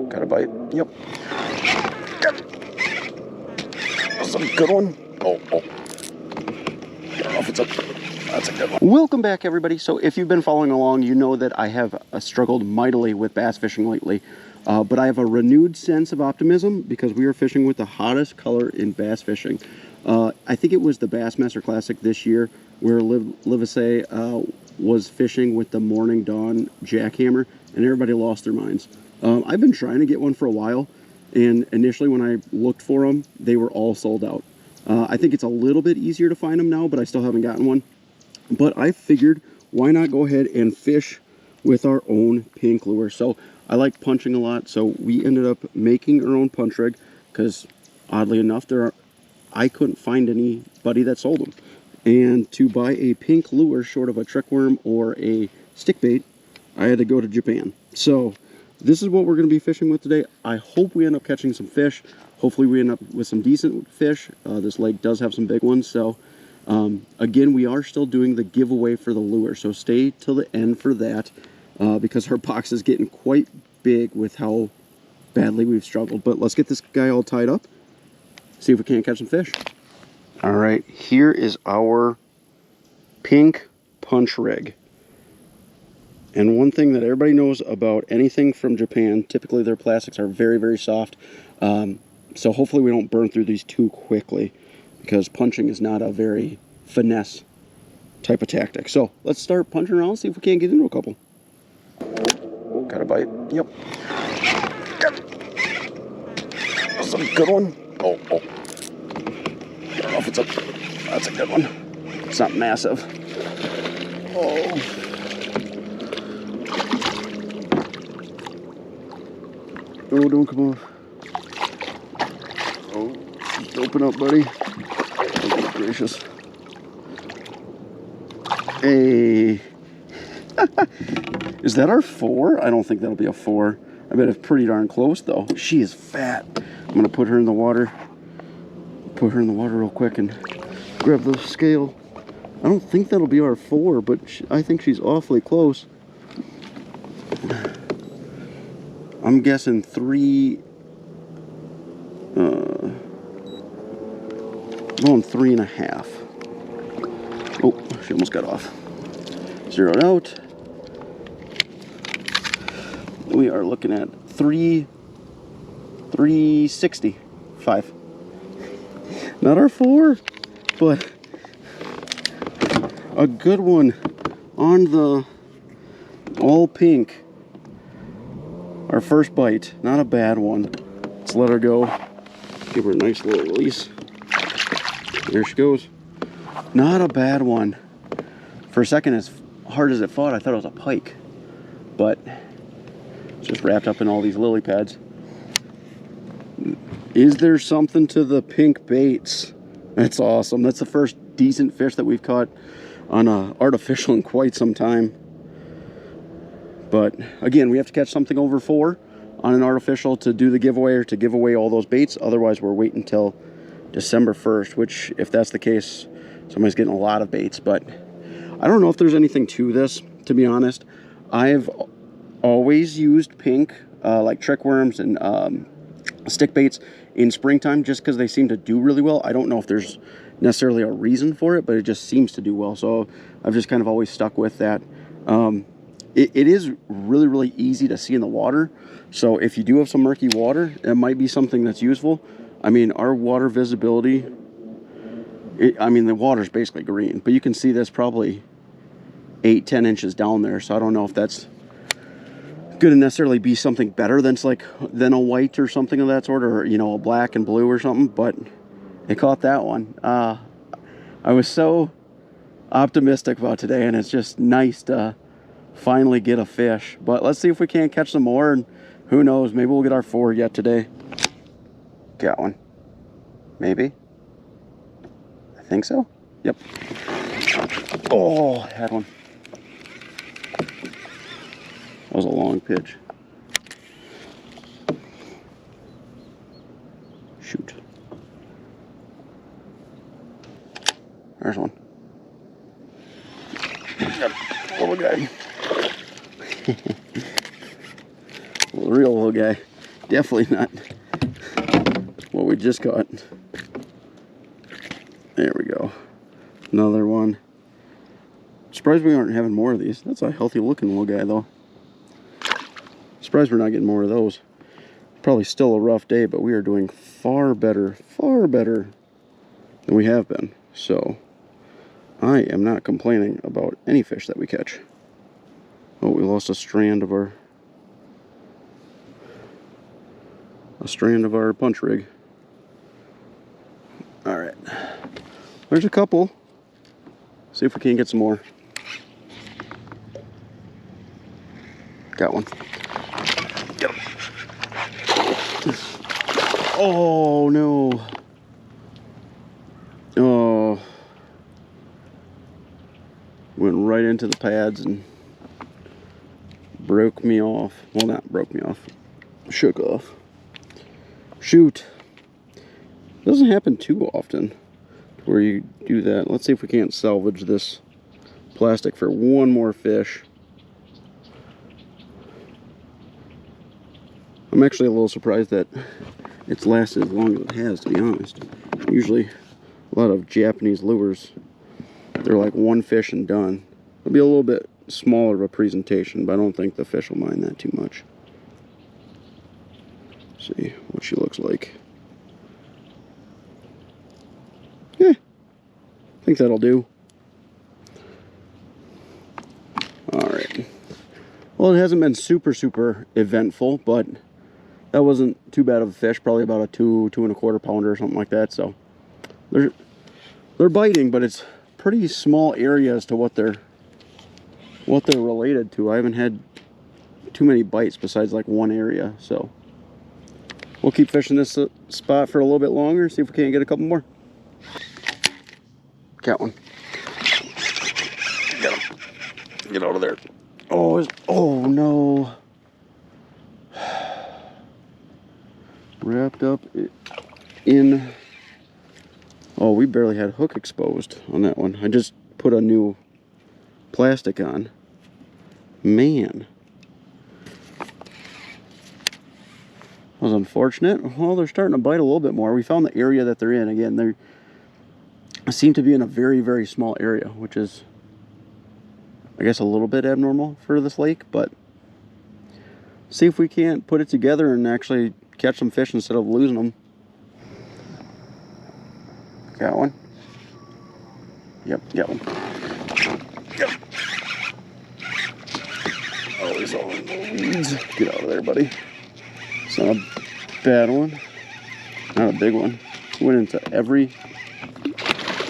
got a bite. Yep. That's a good one. Oh. I don't know if it's up. That's a good one. Welcome back, everybody. So if you've been following along, you know that I have struggled mightily with bass fishing lately. But I have a renewed sense of optimism because we are fishing with the hottest color in bass fishing. I think it was the Bassmaster Classic this year where Livesey was fishing with the Morning Dawn Jackhammer, and everybody lost their minds. I've been trying to get one for a while, and initially when I looked for them, they were all sold out. I think it's a little bit easier to find them now, but I still haven't gotten one. But I figured, why not go ahead and fish with our own pink lure? So I like punching a lot, so we ended up making our own punch rig because oddly enough, I couldn't find anybody that sold them. And to buy a pink lure short of a trick worm or a stick bait, I had to go to Japan. So this is what we're going to be fishing with today. I hope we end up catching some fish. Hopefully we end up with some decent fish. This lake does have some big ones. So again, we are still doing the giveaway for the lure. So stay till the end for that because our box is getting quite big with how badly we've struggled. But let's get this guy all tied up. See if we can't catch some fish. All right, here is our pink punch rig. And one thing that everybody knows about anything from Japan, typically their plastics are very, very soft. So hopefully we don't burn through these too quickly because punching is not a very finesse type of tactic. So let's start punching around, see if we can't get into a couple. Got a bite. Yep. That's a good one. Oh. I don't know if it's up. That's a good one. It's not massive. Oh. Oh, don't come off. Oh, just open up, buddy. Oh, gracious. Hey. Is that our 4? I don't think that'll be a 4. I bet it's pretty darn close, though. She is fat. I'm going to put her in the water. Put her in the water real quick and grab the scale. I don't think that'll be our 4, but I think she's awfully close. I'm guessing 3. Going 3.5. Oh, she almost got off. Zeroed out. We are looking at 365. Not our 4, but a good one on the all pink. Our first bite, not a bad one. Let's let her go. Give her a nice little release. There she goes. Not a bad one. For a second, as hard as it fought, I thought it was a pike, but it's just wrapped up in all these lily pads. Is there something to the pink baits? That's awesome. That's the first decent fish that we've caught on artificial in quite some time. But again, we have to catch something over 4 on an artificial to do the giveaway or to give away all those baits. Otherwise, we're waiting until December 1st, which if that's the case, somebody's getting a lot of baits. But I don't know if there's anything to this, to be honest. I've always used pink, like trick worms and stick baits in springtime just because they seem to do really well. I don't know if there's necessarily a reason for it, but it just seems to do well. So I've just kind of always stuck with that. It is really, really easy to see in the water. So if you do have some murky water, it might be something that's useful. I mean, our water visibility, the water's basically green, but you can see this probably 8-10 inches down there. So I don't know if that's going to necessarily be something better than a white or something of that sort, or a black and blue or something, but it caught that one. I was so optimistic about today, and it's just nice to finally get a fish. But let's see if we can't catch some more, and who knows, maybe we'll get our 4 yet today. Got one. Maybe. I think so. Yep. Oh, I had one. That was a long pitch. Shoot. There's one. Yep. Little guy. Real little guy. Definitely not what we just caught. There we go. Another one. Surprised we aren't having more of these. That's a healthy looking little guy though. Surprised we're not getting more of those. Probably still a rough day, but we are doing far better than we have been. So I am not complaining about any fish that we catch. Oh, we lost a strand of our punch rig. All right, there's a couple. See if we can get some more. Got one. Get him. Oh no. Oh. Went right into the pads and broke me off. Well, not broke me off. Shook off. Shoot. Doesn't happen too often where you do that. Let's see if we can't salvage this plastic for one more fish. I'm actually a little surprised that it's lasted as long as it has, to be honest. Usually a lot of Japanese lures, they're like one fish and done. It'll be a little bit smaller of a presentation, but I don't think the fish will mind that too much. Let's see what she looks like. Yeah, I think that'll do. Alright. Well, it hasn't been super eventful, but that wasn't too bad of a fish. Probably about a 2.25 pounder or something like that. So they're biting, but it's pretty small area as to what they're related to. I haven't had too many bites besides like one area, so we'll keep fishing this spot for a little bit longer, see if we can't get a couple more. Got one. Get him. Get out of there. Oh no. Wrapped up in... Oh, we barely had hook exposed on that one. I just put a new plastic on. Man. That was unfortunate. Well, they're starting to bite a little bit more. We found the area that they're in. Again, they seem to be in a very small area, which is, I guess, a little bit abnormal for this lake, but see if we can't put it together and actually catch some fish instead of losing them. Got one? Yep, got one. Yep. Oh, he's all in the weeds. Get out of there, buddy. It's not a bad one. Not a big one. Went into every...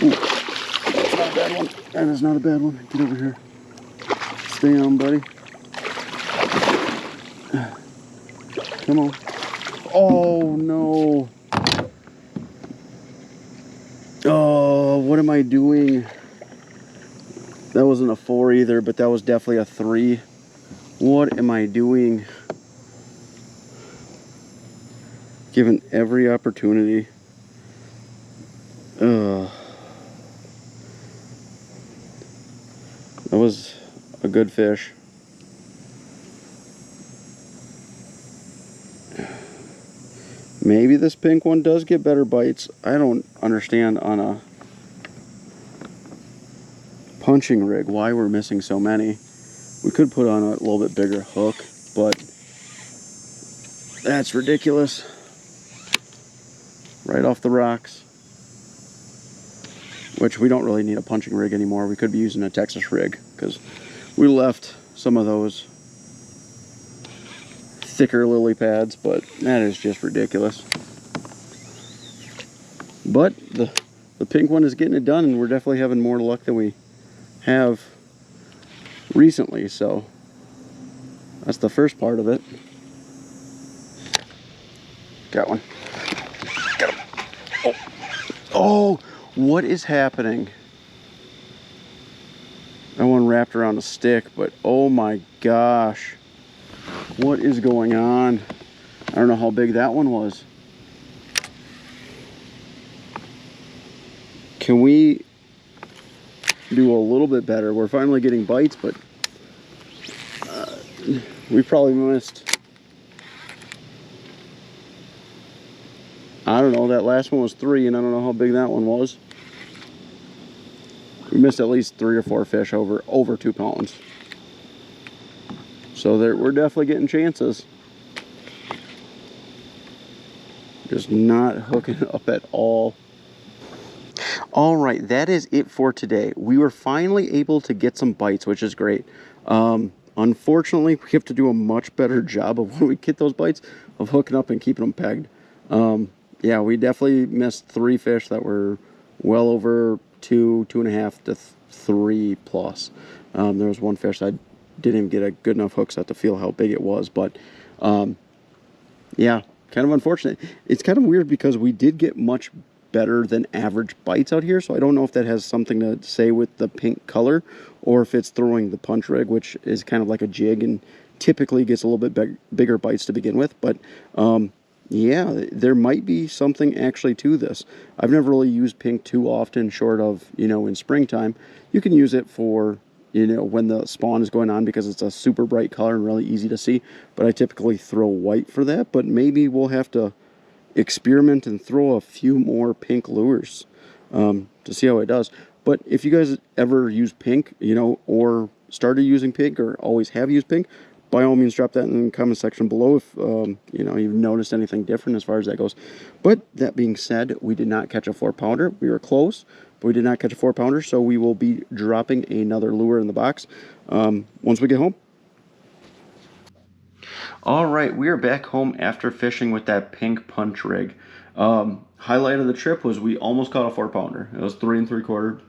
Ooh, that's not a bad one. That is not a bad one. Get over here. Stay on, buddy. Come on. Oh, no. Oh, what am I doing? That wasn't a 4 either, but that was definitely a 3. What am I doing? Given every opportunity. That was a good fish. Maybe this pink one does get better bites. I don't understand on a punching rig why we're missing so many. We could put on a little bit bigger hook, but that's ridiculous. Right off the rocks. Which we don't really need a punching rig anymore. We could be using a Texas rig because we left some of those thicker lily pads, but that is just ridiculous. But the pink one is getting it done, and we're definitely having more luck than we have recently, so that's the first part of it. Got one. Got him. Oh, what is happening? That one wrapped around a stick, but oh my gosh. What is going on? I don't know how big that one was. Can we do a little bit better? We're finally getting bites, but we probably missed I don't know, that last one was 3, and I don't know how big that one was. We missed at least 3 or 4 fish over 2 pounds. So we're definitely getting chances. Just not hooking up at all. All right, that is it for today. We were finally able to get some bites, which is great. Unfortunately, we have to do a much better job of when we get those bites of hooking up and keeping them pegged. Yeah, we definitely missed 3 fish that were well over 2.5 to 3 plus. There was one fish that I didn't even get a good enough hook set to feel how big it was, but yeah, kind of unfortunate. It's kind of weird because we did get much better than average bites out here, so I don't know if that has something to say with the pink color or if it's throwing the punch rig, which is kind of like a jig and typically gets a little bit bigger bites to begin with. But yeah, there might be something actually to this. I've never really used pink too often, short of, you know, in springtime. You can use it for, you know, when the spawn is going on because it's a super bright color and really easy to see. But I typically throw white for that, but maybe we'll have to experiment and throw a few more pink lures to see how it does. But if you guys ever use pink, you know, or started using pink or always have used pink, by all means drop that in the comment section below if you know, you've noticed anything different as far as that goes. But that being said, we did not catch a 4-pounder. We were close, but we did not catch a 4-pounder, so we will be dropping another lure in the box once we get home. All right, we are back home after fishing with that pink punch rig. Highlight of the trip was we almost caught a 4-pounder. It was 3 3/4.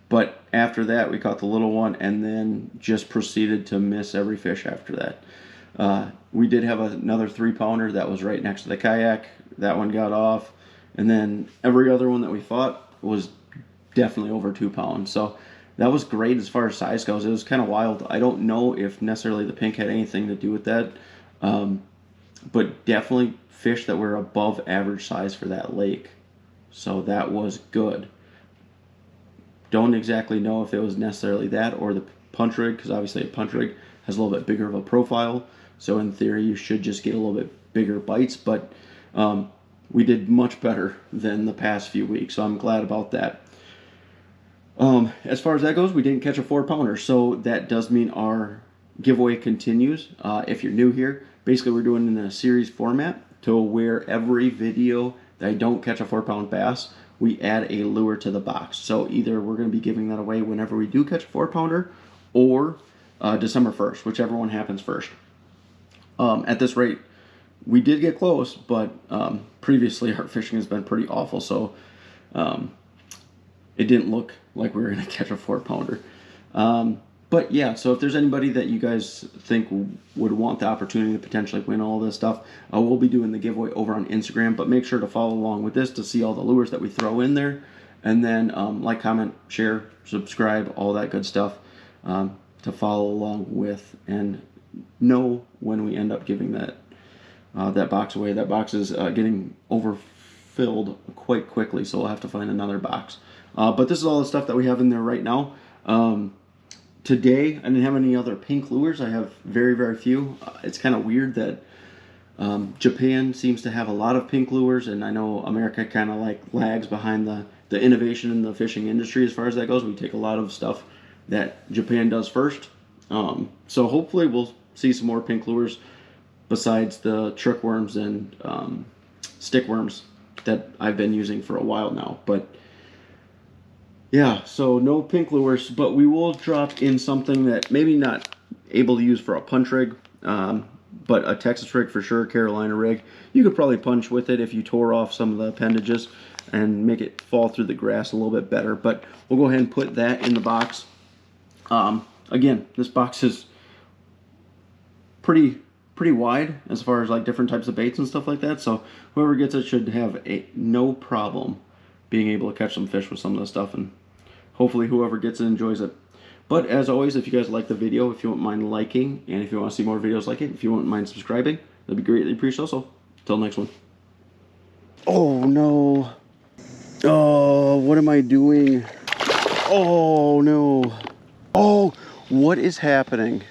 But after that, we caught the little one and then just proceeded to miss every fish after that. We did have another 3-pounder that was right next to the kayak. That one got off. And then every other one that we fought was definitely over 2 pounds. So that was great as far as size goes. It was kind of wild. I don't know if necessarily the pink had anything to do with that. But definitely fish that were above average size for that lake. So that was good. Don't exactly know if it was necessarily that or the punch rig, because obviously a punch rig has a little bit bigger of a profile. So in theory, you should just get a little bit bigger bites. But we did much better than the past few weeks. So I'm glad about that. As far as that goes, we didn't catch a 4-pounder. So that does mean our giveaway continues. If you're new here, basically we're doing it in a series format to where every video that I don't catch a 4-pound bass, we add a lure to the box. So either we're going to be giving that away whenever we do catch a 4-pounder or December 1st, whichever one happens first. At this rate, we did get close, but previously our fishing has been pretty awful, so it didn't look like we were going to catch a 4-pounder. But yeah, so if there's anybody that you guys think would want the opportunity to potentially win all this stuff, we'll be doing the giveaway over on Instagram. But make sure to follow along with this to see all the lures that we throw in there. And then like, comment, share, subscribe, all that good stuff to follow along with and know when we end up giving that box away. That box is getting overfilled quite quickly, so we'll have to find another box. But this is all the stuff that we have in there right now. Today, I didn't have any other pink lures. I have very, very few. It's kind of weird that Japan seems to have a lot of pink lures, and I know America kind of like lags behind the innovation in the fishing industry as far as that goes. We take a lot of stuff that Japan does first. So hopefully we'll see some more pink lures besides the trick worms and stick worms that I've been using for a while now. But yeah, so no pink lures, but we will drop in something that maybe not able to use for a punch rig, but a Texas rig for sure, Carolina rig. You could probably punch with it if you tore off some of the appendages and make it fall through the grass a little bit better. But we'll go ahead and put that in the box. Again, this box is pretty wide as far as like different types of baits and stuff like that. So whoever gets it should have no problem being able to catch some fish with some of this stuff, and hopefully whoever gets it enjoys it. But as always, if you guys like the video, if you wouldn't mind liking, and if you want to see more videos like it, if you wouldn't mind subscribing, that'd be greatly appreciated also. Till next one. Oh no. Oh, what am I doing? Oh no. Oh, what is happening?